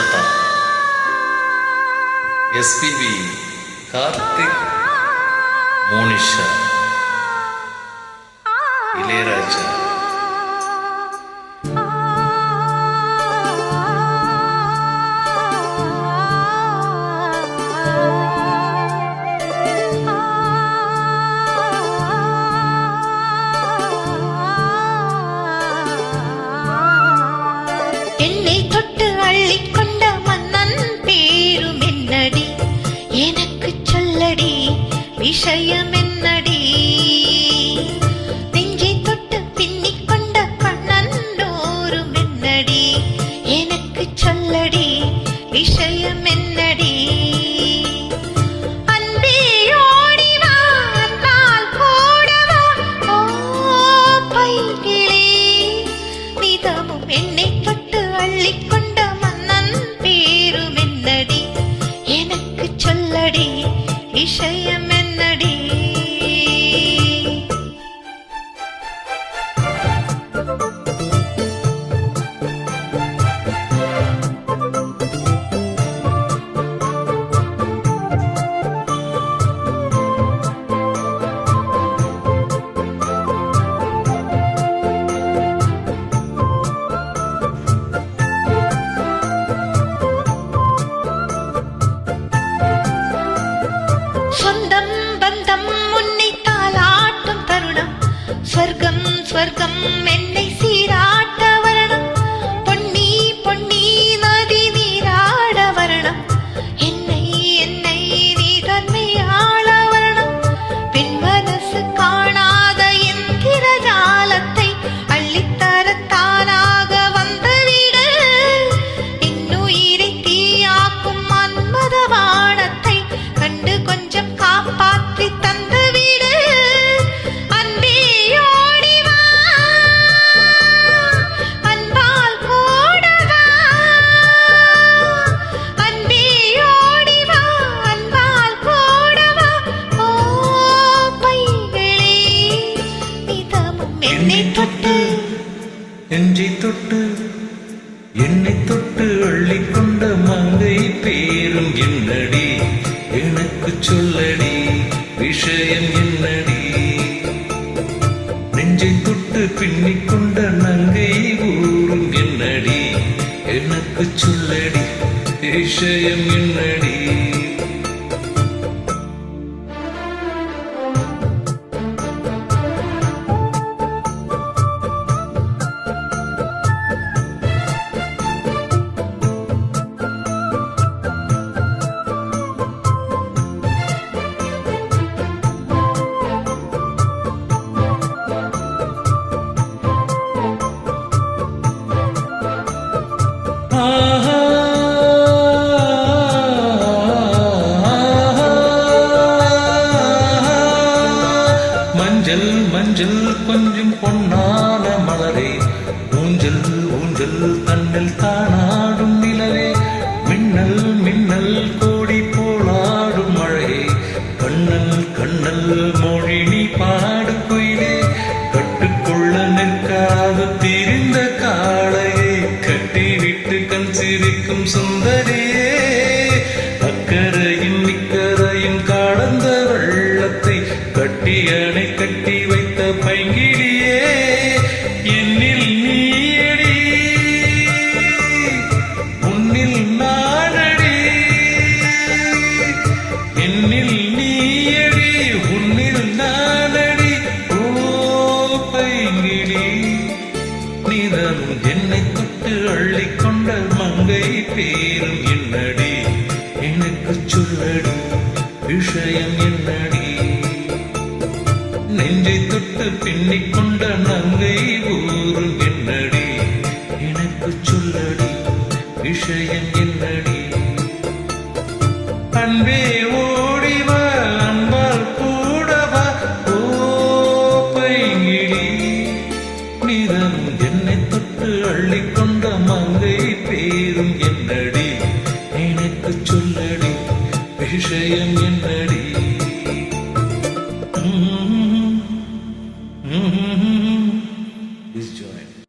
Sujatha, SPB, Karthik, Monisha, Ilaiyaraaja, என்னை தொட்டு அள்ளிக்கொண்ட மன்னன் பேரும் என்னடி, எனக்கு சொல்லடி விஷயம் என்னடி. நெஞ்சை தொட்டு பின்னிக் கொண்ட கண்ணன்னோரும் என்னடி, எனக்கு சொல்லடி விஷயம் என்னடி. அன்பே ஓடிவா, அன்பால் போடவா, ஓ பைகிளே, நிதமும் என்னை தொட்டு அள்ளிக்கொண்ட மன்னன் பேரும் என்னடி, எனக்கு சொல்லடி விஷயம் என்னடி. சொந்தம் பந்தம் உன்னை தாலாட்டும் தருணம், ஸ்வர்க்கம் ஸ்வர்க்கம் என்னை சீராட்ட வரணும். பொன்னி பொன்னி நதி நீராட வரணும், என்னை என்னை நீ தன்மையாள வரணும். பெண் மனசு காணாத என்கிற ஜாலத்தை அள்ளித்தரத்தானாக வந்துவிடு. இன்னுயிரை தீயாக்கும் மன்மத வானத்தை கண்டு கொஞ்சம் காப்பாற்றி தந்துவிடு. அன்பே ஓடிவா, அன்பால் போடவா, அன்பே ஓடிவா, அன்பால் போடவா, ஓ பைகளே, நிதமும் என்னை தொட்டு நெஞ்சை தொட்டு என்னை தொட்டு அள்ளிக்கொண்ட மங்கை பேரும் என்னடி, எனக்கு சொல்லடி விஷயம் என்னடி. நெஞ்சை தொட்டு பின்னிக் கொண்ட நங்கை ஊரும் என்னடி, எனக்கு சொல்லடி விஷயம் என்னடி. மஞ்சள் மஞ்சள் கொஞ்சம் பொன்னான மலரே, ஊஞ்சல் ஊஞ்சல் தன்னில் தானாடும் நிலவே, மின்னல் மின்னல் கோடி போலாடும் மழையே, கண்ணல் கண்ணல் மொழி நீ பாடு குயிலே, கட்டுக்கொள்ள நிற்காது திரிந்த காளையே, கட்டிவிட்டு கண் சிரிக்கும் சுந்தரியே, அக்கரையும் இக்கரையும் கடந்த வெள்ளத்தை கட்டி அணை கட்டி வைத்த பைங்கிலியே, என்னில் நீயடி உன்னில் நானடி, என்னில் நீயடி உன்னில் நானடி, ஓ பைங்கிலி, நீதனும் என்னை தொட்டு அள்ளிக்கொண்ட மங்கை பேரும் என்னடி, எனக்கு சொல்லடி விஷயம் என்னடி. நெஞ்சை தொட்டு பின்னிக் கொண்ட நங்கை ஊரும் என்னடி, எனக்கு சொல்லடி விஷயம் என்னடி. அன்பே ஓடிவா, அன்பால் கூடவா, ஓ பைங்கிளி, நீதம் என்னை தொட்டு அள்ளிக்கொண்ட மங்கை பேரும் என்னடி, எனக்கு சொல்லடி விஷயம் என்னடி. Please join.